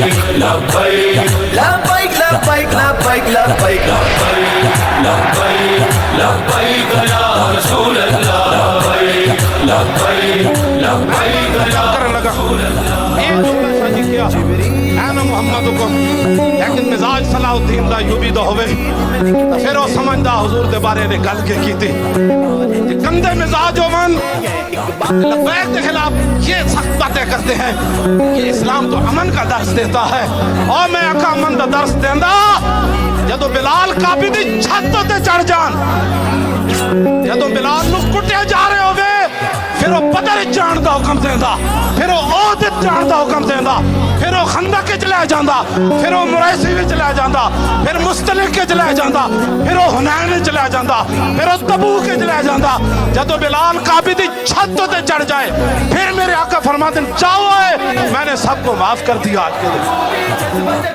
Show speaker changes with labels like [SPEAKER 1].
[SPEAKER 1] لبیک لبیک لبیک لبیک لبیک لبیک لبیک یا رسول اللہ لبیک لبیک لبیک یا رسول اللہ.
[SPEAKER 2] ایک جملہ سجی کیا اے محمد کو لیکن مزاج صلاح الدین دا یوں بھی دا ہوئے پھر وہ سمجھدا حضور دے بارے نے گل کے کی تھی گندے مزاج ہومن لبیک کے خلاف یہ سخت باتیں کرتے ہیں کہ اسلام تو امن کا درس دیتا ہے اور میں اکا امن دا درس دیندہ جدو بلال کعبے دی چھتوں تے چڑھ جان جدو بلال نو کٹے جا رہے ہوئے پھر وہ بدر جان دا حکم دیندہ پھر وہ عہد جان دا حکم دیندہ پھر وہ خندق کے چلے جاندہ پھر وہ مریسی میں چلے جاندہ پھر مستلق کے چلے جاندہ پھر وہ حنین میں چلے جاندہ پھر وہ تبوک کے چلے جاندہ جدو بلال کعبے دی چھتوں تے چڑھ جائے پھر میرے آقا فرماتے ہیں چاہو ہے میں نے سب کو معاف کر دیا آج کے دن.